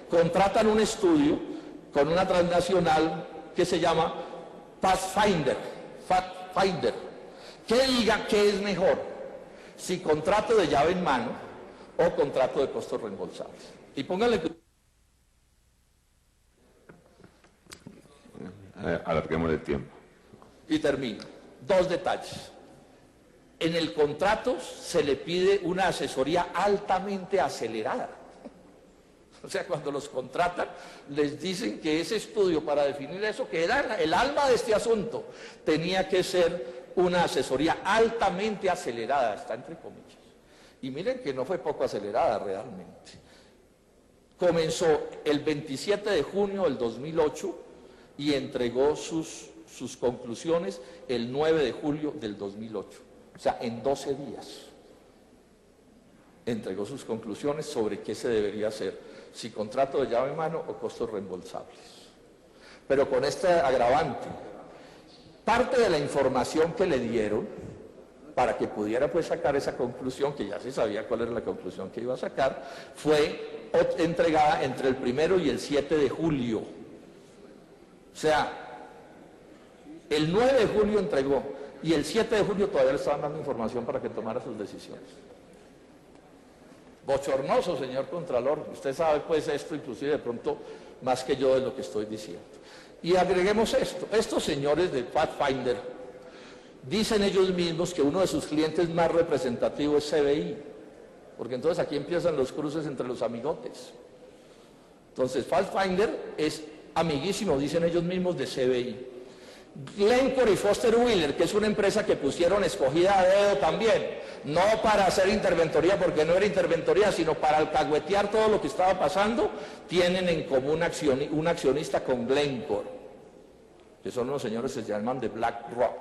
Speaker 1: contratan un estudio con una transnacional que se llama Pathfinder, que diga qué es mejor, si contrato de llave en mano o contrato de costos reembolsables. Y póngale...
Speaker 2: Alarguemos el tiempo.
Speaker 1: Y termino. Dos detalles. En el contrato se le pide una asesoría altamente acelerada. O sea, cuando los contratan, les dicen que ese estudio para definir eso, que era el alma de este asunto, tenía que ser una asesoría altamente acelerada, está entre comillas. Y miren que no fue poco acelerada realmente. Comenzó el 27 de junio del 2008 y entregó sus conclusiones el 9 de julio del 2008. O sea, en 12 días entregó sus conclusiones sobre qué se debería hacer, si contrato de llave en mano o costos reembolsables. Pero con este agravante, parte de la información que le dieron para que pudiera pues sacar esa conclusión, que ya se sabía cuál era la conclusión que iba a sacar, fue entregada entre el 1 y el 7 de julio. O sea, el 9 de julio entregó y el 7 de julio todavía le estaban dando información para que tomara sus decisiones. Bochornoso, señor Contralor. Usted sabe pues esto inclusive de pronto más que yo de lo que estoy diciendo. Y agreguemos esto. Estos señores de Pathfinder dicen ellos mismos que uno de sus clientes más representativos es CBI. Porque entonces aquí empiezan los cruces entre los amigotes. Entonces Pathfinder es amiguísimo, dicen ellos mismos, de CBI. Glencore y Foster Wheeler, que es una empresa que pusieron escogida a dedo también, no para hacer interventoría porque no era interventoría, sino para alcahuetear todo lo que estaba pasando, tienen en común un accionista con Glencore, que son unos señores que se llaman de BlackRock.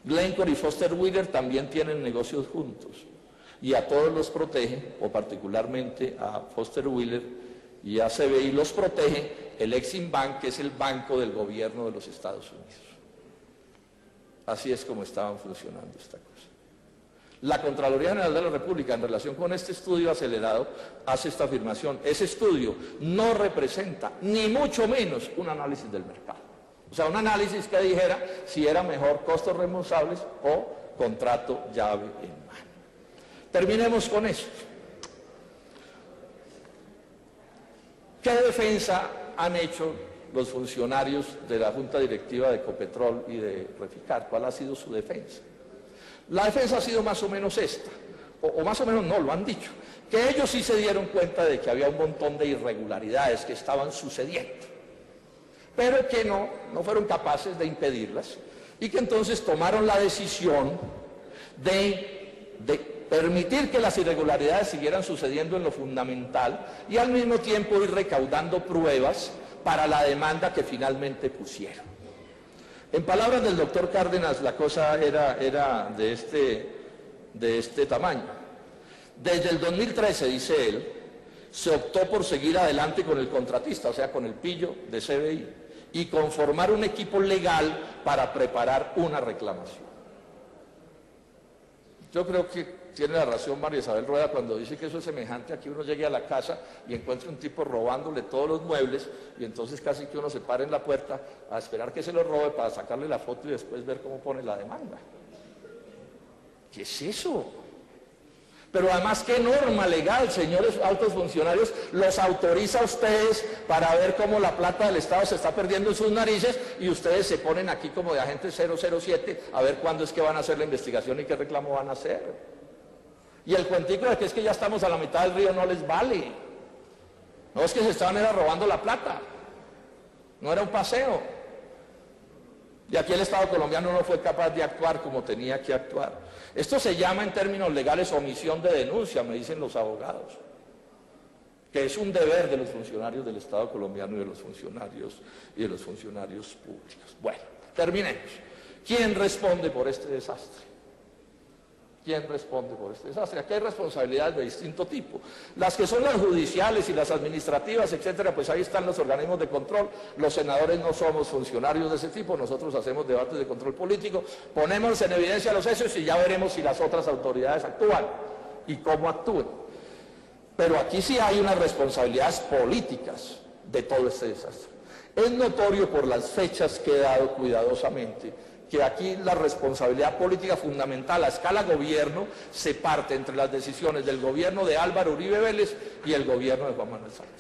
Speaker 1: Glencore y Foster Wheeler también tienen negocios juntos y a todos los protege, o particularmente a Foster Wheeler y a CBI los protege el Exim Bank, que es el banco del gobierno de los Estados Unidos. Así es como estaban funcionando esta cosa. La Contraloría General de la República, en relación con este estudio acelerado, hace esta afirmación: ese estudio no representa, ni mucho menos, un análisis del mercado. O sea, un análisis que dijera si era mejor costos reembolsables o contrato llave en mano. Terminemos con esto. ¿Qué defensa han hecho los funcionarios de la Junta Directiva de Ecopetrol y de Reficar? ¿Cuál ha sido su defensa? La defensa ha sido más o menos esta, o más o menos no, lo han dicho, que ellos sí se dieron cuenta de que había un montón de irregularidades que estaban sucediendo, pero que no fueron capaces de impedirlas, y que entonces tomaron la decisión de permitir que las irregularidades siguieran sucediendo en lo fundamental y al mismo tiempo ir recaudando pruebas para la demanda que finalmente pusieron. En palabras del doctor Cárdenas, la cosa era de este tamaño. Desde el 2013, dice él, se optó por seguir adelante con el contratista, o sea, con el pillo de CBI, y conformar un equipo legal para preparar una reclamación. Yo creo que tiene la razón María Isabel Rueda cuando dice que eso es semejante a que uno llegue a la casa y encuentre un tipo robándole todos los muebles y entonces casi que uno se para en la puerta a esperar que se lo robe para sacarle la foto y después ver cómo pone la demanda. ¿Qué es eso? Pero además, ¿qué norma legal, señores altos funcionarios, los autoriza a ustedes para ver cómo la plata del Estado se está perdiendo en sus narices y ustedes se ponen aquí como de agentes 007 a ver cuándo es que van a hacer la investigación y qué reclamo van a hacer? Y el cuentico de que es que ya estamos a la mitad del río no les vale. No, es que se estaban robando la plata. No era un paseo. Y aquí el Estado colombiano no fue capaz de actuar como tenía que actuar. Esto se llama en términos legales omisión de denuncia, me dicen los abogados, que es un deber de los funcionarios del Estado colombiano y de los funcionarios públicos. Bueno, terminemos. ¿Quién responde por este desastre? ¿Quién responde por este desastre? Aquí hay responsabilidades de distinto tipo. Las que son las judiciales y las administrativas, etcétera, pues ahí están los organismos de control. Los senadores no somos funcionarios de ese tipo, nosotros hacemos debates de control político, ponemos en evidencia los hechos y ya veremos si las otras autoridades actúan y cómo actúan. Pero aquí sí hay unas responsabilidades políticas de todo este desastre. Es notorio por las fechas que he dado cuidadosamente que aquí la responsabilidad política fundamental a escala gobierno se parte entre las decisiones del gobierno de Álvaro Uribe Vélez y el gobierno de Juan Manuel Santos.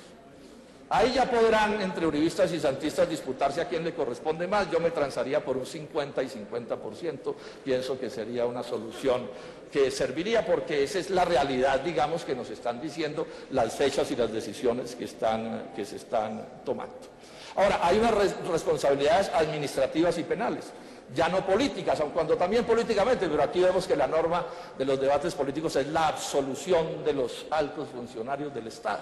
Speaker 1: Ahí ya podrán entre uribistas y santistas disputarse a quién le corresponde más. Yo me transaría por un 50 y 50%. Pienso que sería una solución que serviría porque esa es la realidad, digamos, que nos están diciendo las fechas y las decisiones que se están tomando. Ahora, hay unas responsabilidades administrativas y penales, ya no políticas, aun cuando también políticamente, pero aquí vemos que la norma de los debates políticos es la absolución de los altos funcionarios del Estado,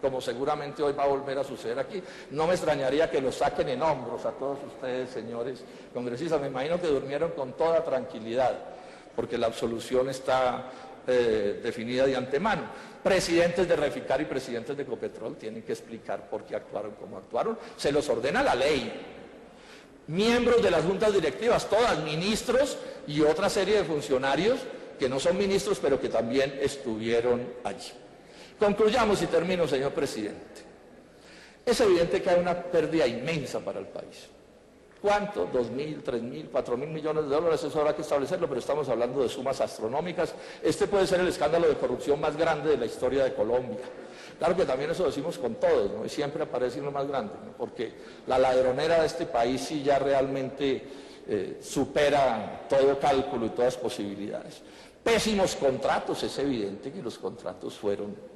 Speaker 1: como seguramente hoy va a volver a suceder aquí. No me extrañaría que los saquen en hombros a todos ustedes, señores congresistas. Me imagino que durmieron con toda tranquilidad, porque la absolución está definida de antemano. Presidentes de Reficar y presidentes de Ecopetrol tienen que explicar por qué actuaron como actuaron. Se los ordena la ley. Miembros de las juntas directivas, todas, ministros y otra serie de funcionarios que no son ministros, pero que también estuvieron allí. Concluyamos y termino, señor presidente. Es evidente que hay una pérdida inmensa para el país. ¿Cuánto? 2.000, 3.000, 4.000 millones de dólares, eso habrá que establecerlo, pero estamos hablando de sumas astronómicas. Este puede ser el escándalo de corrupción más grande de la historia de Colombia. Claro que también eso decimos con todos, ¿no? Y siempre aparece uno más grande, ¿no? Porque la ladronera de este país sí ya realmente supera todo cálculo y todas posibilidades. Pésimos contratos, es evidente que los contratos fueron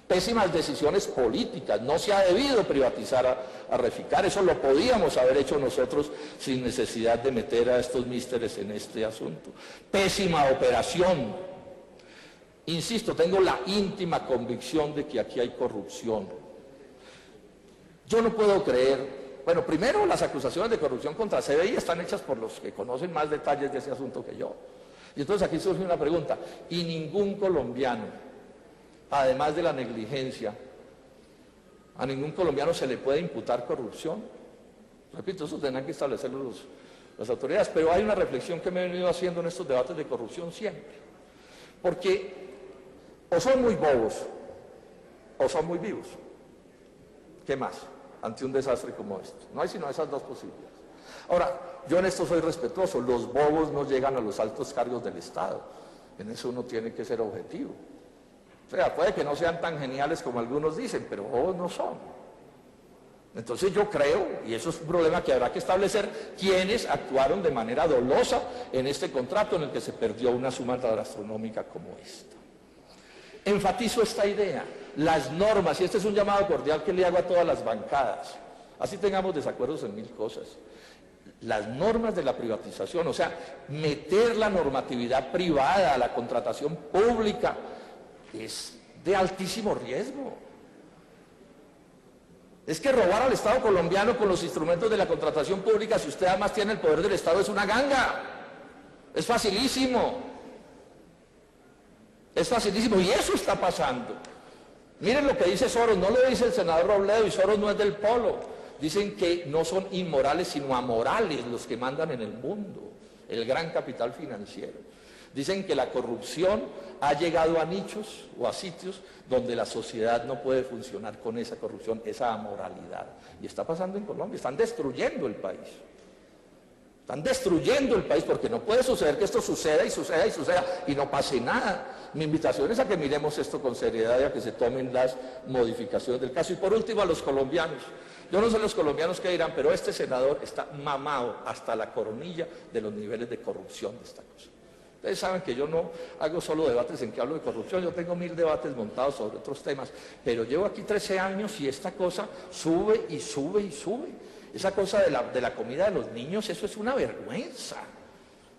Speaker 1: pésimas decisiones políticas. No se ha debido privatizar a Reficar, eso lo podíamos haber hecho nosotros sin necesidad de meter a estos místeres en este asunto. Pésima operación. Insisto, tengo la íntima convicción de que aquí hay corrupción. Yo no puedo creer. Bueno, primero, las acusaciones de corrupción contra CBI están hechas por los que conocen más detalles de ese asunto que yo. Y entonces aquí surge una pregunta, ¿y ningún colombiano, además de la negligencia, a ningún colombiano se le puede imputar corrupción? Repito, eso tendrán que establecerlo las autoridades, pero hay una reflexión que me he venido haciendo en estos debates de corrupción siempre. Porque o son muy bobos o son muy vivos. ¿Qué más? Ante un desastre como este. No hay sino esas dos posibilidades. Ahora, yo en esto soy respetuoso. Los bobos no llegan a los altos cargos del Estado. En eso uno tiene que ser objetivo. O sea, puede que no sean tan geniales como algunos dicen, pero bobos no son. Entonces yo creo, y eso es un problema que habrá que establecer, quiénes actuaron de manera dolosa en este contrato en el que se perdió una suma tan astronómica como esta. Enfatizo esta idea, las normas, y este es un llamado cordial que le hago a todas las bancadas, así tengamos desacuerdos en mil cosas. Las normas de la privatización, o sea, meter la normatividad privada a la contratación pública, es de altísimo riesgo. Es que robar al Estado colombiano con los instrumentos de la contratación pública, si usted además tiene el poder del Estado, es una ganga. Es facilísimo. Es facilísimo y eso está pasando. Miren lo que dice Soros, no lo dice el senador Robledo, y Soros no es del polo. Dicen que no son inmorales sino amorales los que mandan en el mundo, el gran capital financiero. Dicen que la corrupción ha llegado a nichos o a sitios donde la sociedad no puede funcionar con esa corrupción, esa amoralidad. Y está pasando en Colombia, están destruyendo el país. Están destruyendo el país porque no puede suceder que esto suceda y suceda y suceda y no pase nada. Mi invitación es a que miremos esto con seriedad y a que se tomen las modificaciones del caso. Y por último a los colombianos. Yo no sé los colombianos qué dirán, pero este senador está mamado hasta la coronilla de los niveles de corrupción de esta cosa. Ustedes saben que yo no hago solo debates en que hablo de corrupción, yo tengo 1000 debates montados sobre otros temas, pero llevo aquí 13 años y esta cosa sube y sube y sube. Esa cosa de la comida de los niños, eso es una vergüenza.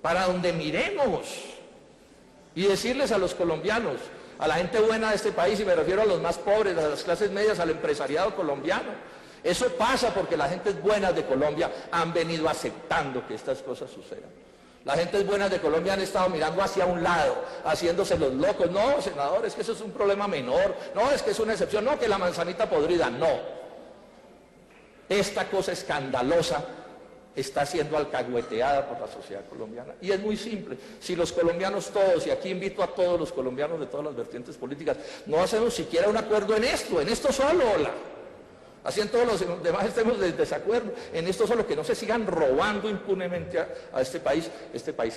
Speaker 1: Para donde miremos. Y decirles a los colombianos, a la gente buena de este país, y me refiero a los más pobres, a las clases medias, al empresariado colombiano, eso pasa porque las gentes buenas de Colombia han venido aceptando que estas cosas sucedan. Las gentes buenas de Colombia han estado mirando hacia un lado, haciéndose los locos. No, senador, es que eso es un problema menor. No, es que es una excepción. No, que la manzanita podrida. No. Esta cosa escandalosa está siendo alcahueteada por la sociedad colombiana. Y es muy simple. Si los colombianos todos, y aquí invito a todos los colombianos de todas las vertientes políticas, no hacemos siquiera un acuerdo en esto solo, hola. Así en todos los demás estemos de desacuerdo, en esto solo, que no se sigan robando impunemente a este país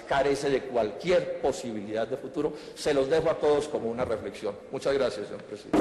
Speaker 1: carece de cualquier posibilidad de futuro. Se los dejo a todos como una reflexión. Muchas gracias, señor presidente.